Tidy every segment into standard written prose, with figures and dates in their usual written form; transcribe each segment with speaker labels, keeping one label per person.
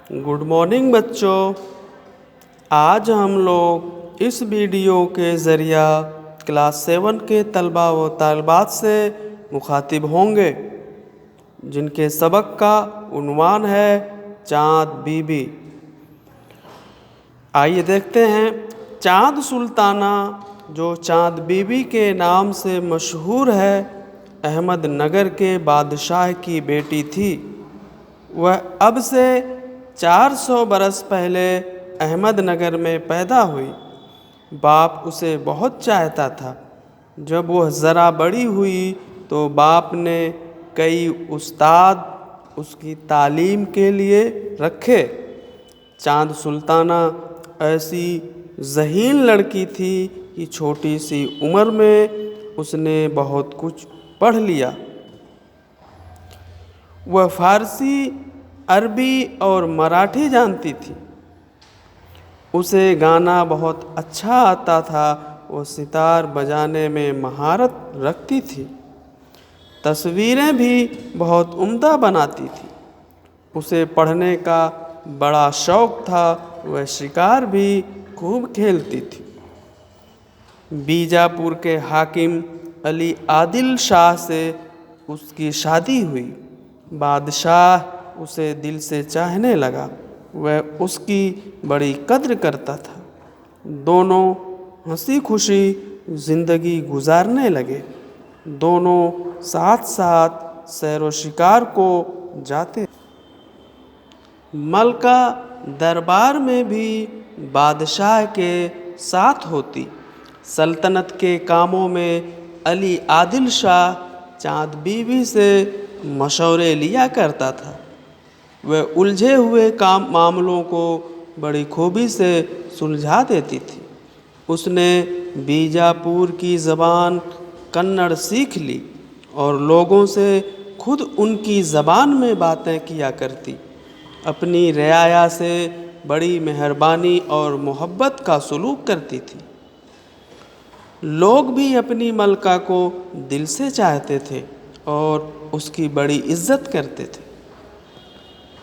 Speaker 1: Good morning बच्चों। आज हम लोग इस वीडियो के ज़रिया क्लास 7 के तलबा व तालिबात से मुखातिब होंगे जिनके सबक का उन्वान है चाँद बीबी। आइए देखते हैं। चाँद सुल्ताना जो चाँद बीबी के नाम से मशहूर है, अहमदनगर के बादशाह की बेटी थी। वह अब से 400 बरस पहले अहमदनगर में पैदा हुई। बाप उसे बहुत चाहता था। जब वह ज़रा बड़ी हुई तो बाप ने कई उस्ताद उसकी तालीम के लिए रखे। चाँद सुल्ताना ऐसी ज़हीन लड़की थी कि छोटी सी उम्र में उसने बहुत कुछ पढ़ लिया। वह फ़ारसी, अरबी और मराठी जानती थी। उसे गाना बहुत अच्छा आता था। वो सितार बजाने में महारत रखती थी। तस्वीरें भी बहुत उम्दा बनाती थी। उसे पढ़ने का बड़ा शौक़ था। वह शिकार भी खूब खेलती थी। बीजापुर के हाकिम अली आदिल शाह से उसकी शादी हुई। बादशाह उसे दिल से चाहने लगा। वह उसकी बड़ी कद्र करता था। दोनों हंसी खुशी ज़िंदगी गुजारने लगे। दोनों साथ साथ सैर व शिकार को जाते। मलका दरबार में भी बादशाह के साथ होती। सल्तनत के कामों में अली आदिल शाह चाँद बीबी से मशवरे लिया करता था। वह उलझे हुए मामलों को बड़ी खूबी से सुलझा देती थी। उसने बीजापुर की ज़बान कन्नड़ सीख ली और लोगों से खुद उनकी ज़बान में बातें किया करती। अपनी रियाया से बड़ी मेहरबानी और मोहब्बत का सलूक करती थी। लोग भी अपनी मलका को दिल से चाहते थे और उसकी बड़ी इज़्ज़त करते थे।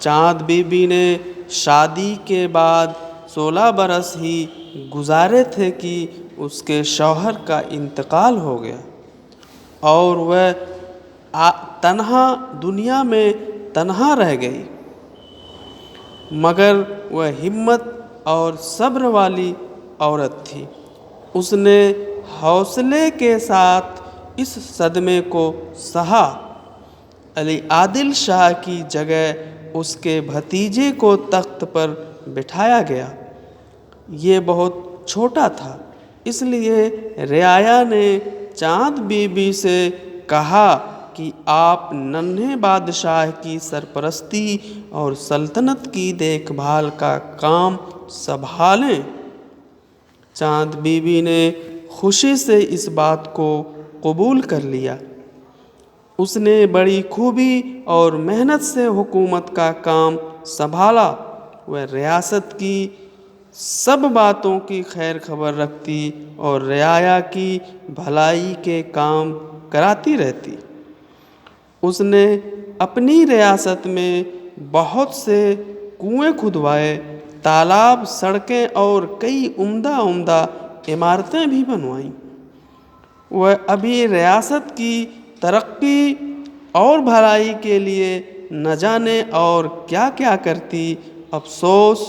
Speaker 1: चाँद बीबी ने शादी के बाद 16 बरस ही गुजारे थे कि उसके शौहर का इंतकाल हो गया और वह तन्हा दुनिया में तन्हा रह गई। मगर वह हिम्मत और सब्र वाली औरत थी। उसने हौसले के साथ इस सदमे को सहा। अली आदिल शाह की जगह उसके भतीजे को तख्त पर बिठाया गया। ये बहुत छोटा था, इसलिए रियाया ने चाँद बीबी से कहा कि आप नन्हे बादशाह की सरपरस्ती और सल्तनत की देखभाल का काम संभालें। चाँद बीबी ने खुशी से इस बात को कबूल कर लिया। उसने बड़ी खूबी और मेहनत से हुकूमत का काम संभाला। वह रियासत की सब बातों की खैर खबर रखती और रियाया की भलाई के काम कराती रहती। उसने अपनी रियासत में बहुत से कुएं खुदवाए, तालाब, सड़कें और कई उम्दा इमारतें भी बनवाईं। वह अभी रियासत की तरक्की और भलाई के लिए न जाने और क्या क्या करती। अफसोस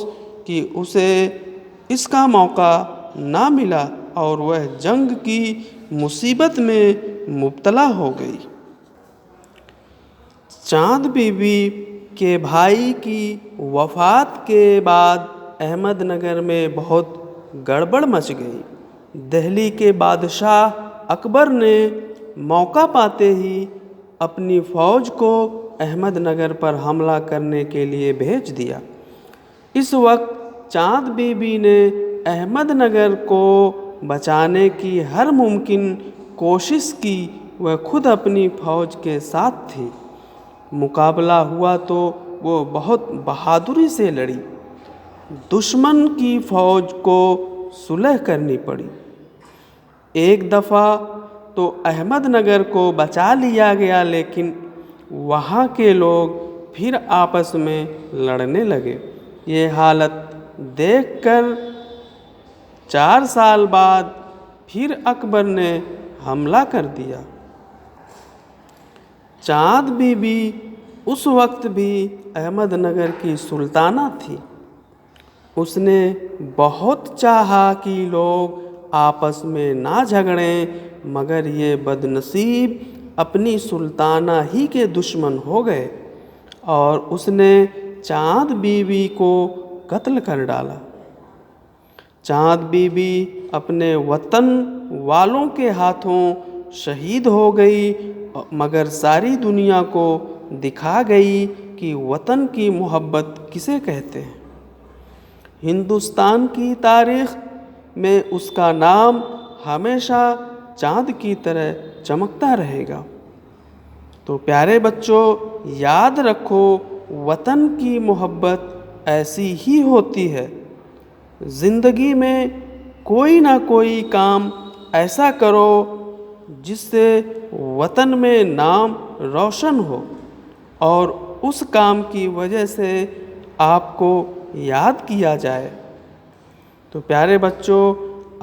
Speaker 1: कि उसे इसका मौका ना मिला और वह जंग की मुसीबत में मुब्तला हो गई। चाँद बीबी के भाई की वफ़ात के बाद अहमदनगर में बहुत गड़बड़ मच गई। दिल्ली के बादशाह अकबर ने मौका पाते ही अपनी फ़ौज को अहमदनगर पर हमला करने के लिए भेज दिया। इस वक्त चाँद बीबी ने अहमदनगर को बचाने की हर मुमकिन कोशिश की। वह खुद अपनी फ़ौज के साथ थी। मुकाबला हुआ तो वो बहुत बहादुरी से लड़ी। दुश्मन की फ़ौज को सुलह करनी पड़ी। एक दफ़ा तो अहमदनगर को बचा लिया गया, लेकिन वहाँ के लोग फिर आपस में लड़ने लगे। یہ حالت دیکھ کر 4 سال بعد پھر اکبر نے حملہ کر دیا۔ چاند بی بی اس وقت بھی احمد نگر کی سلطانہ تھی۔ اس نے بہت چاہا کہ لوگ آپس میں نہ جھگڑیں، مگر یہ بد نصیب اپنی سلطانہ ہی کے دشمن ہو گئے اور اس نے چاند بی بی کو قتل کر ڈالا۔ چاند بی بی اپنے وطن والوں کے ہاتھوں شہید ہو گئی، مگر ساری دنیا کو دکھا گئی کہ وطن کی محبت کسے کہتے ہیں۔ ہندوستان کی تاریخ میں اس کا نام ہمیشہ چاند کی طرح چمکتا رہے گا۔ تو پیارے بچوں، یاد رکھو، وطن کی محبت ایسی ہی ہوتی ہے۔ زندگی میں کوئی نہ کوئی کام ایسا کرو جس سے وطن میں نام روشن ہو اور اس کام کی وجہ سے آپ کو یاد کیا جائے۔ تو پیارے بچوں،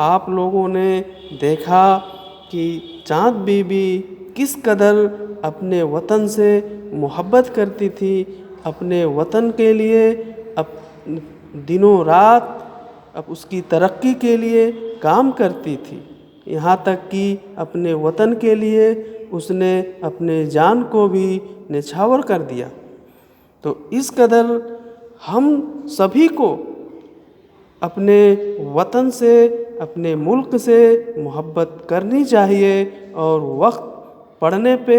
Speaker 1: آپ لوگوں نے دیکھا کہ چاند بی بی کس قدر اپنے وطن سے محبت کرتی تھی، اپنے وطن کے لیے دنوں رات اس کی ترقی کے لیے کام کرتی تھی، یہاں تک کہ اپنے وطن کے لیے اس نے اپنے جان کو بھی نچھاور کر دیا۔ تو اس قدر ہم سبھی کو اپنے وطن سے، اپنے ملک سے محبت کرنی چاہیے اور وقت پڑنے پہ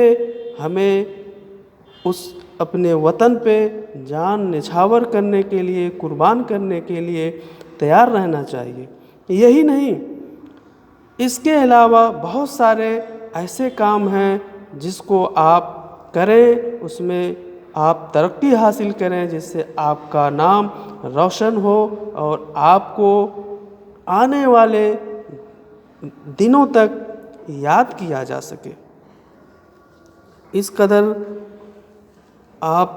Speaker 1: ہمیں اپنے وطن پہ جان نچھاور کرنے کے لیے، قربان کرنے کے لیے تیار رہنا چاہیے۔ یہی نہیں، اس کے علاوہ بہت سارے ایسے کام ہیں جس کو آپ کریں، اس میں آپ ترقی حاصل کریں، جس سے آپ کا نام روشن ہو اور آپ کو آنے والے دنوں تک یاد کیا جا سکے۔ اس قدر آپ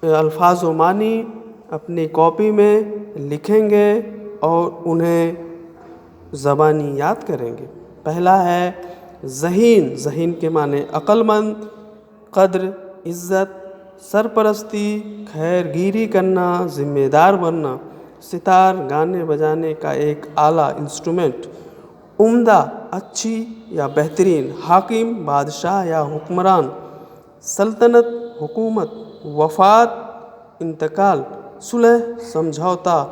Speaker 1: الفاظ و معنی اپنی کاپی میں لکھیں گے اور انہیں زبانی یاد کریں گے۔ پہلا ہے ذہین۔ ذہین کے معنی عقل مند، قدر، عزت، سرپرستی، خیر گیری کرنا، ذمہ دار بننا۔ ستار، گانے بجانے کا ایک آلہ، انسٹرومنٹ۔ عمدہ، اچھی یا بہترین۔ حاکم، بادشاہ یا حکمران۔ سلطنت، حکومت۔ وفات، انتقال۔ صلح، سمجھوتا۔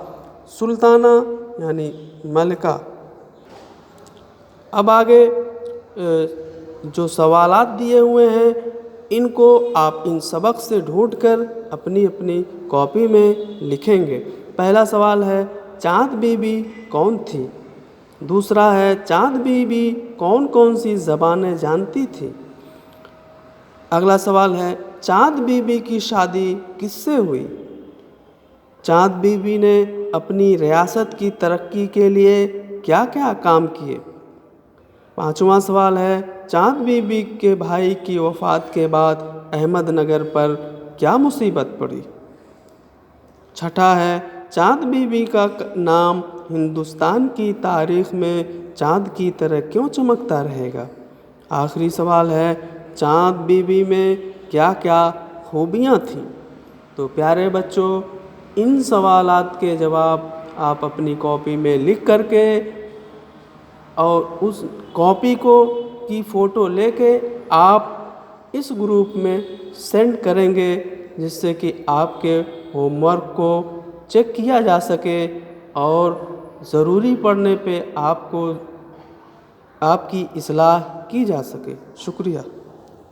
Speaker 1: سلطانہ یعنی ملکہ۔ اب آگے جو سوالات دیے ہوئے ہیں ان کو آپ ان سبق سے ڈھونڈ کر اپنی اپنی کاپی میں لکھیں گے۔ پہلا سوال ہے چاند بی بی کون تھی؟ دوسرا ہے چاند بی بی کون کون سی زبانیں جانتی تھی؟ اگلا سوال ہے چاند بی بی کی شادی کس سے ہوئی؟ چاند بی بی نے اپنی ریاست کی ترقی کے لیے کیا کیا کام کیے؟ پانچواں سوال ہے چاند بی بی کے بھائی کی وفات کے بعد احمد نگر پر کیا مصیبت پڑی؟ چھٹا ہے چاند بی بی کا نام ہندوستان کی تاریخ میں چاند کی طرح کیوں چمکتا رہے گا؟ آخری سوال ہے چاند بی بی میں کیا کیا خوبیاں تھیں؟ تو پیارے بچوں، ان سوالات کے جواب آپ اپنی کاپی میں لکھ کر کے اور اس کاپی کی فوٹو لے کے آپ اس گروپ میں سینڈ کریں گے، جس سے کہ آپ کے ہوم ورک کو چیک کیا جا سکے اور ضروری پڑنے پہ آپ کی اصلاح کی جا سکے۔ شکریہ۔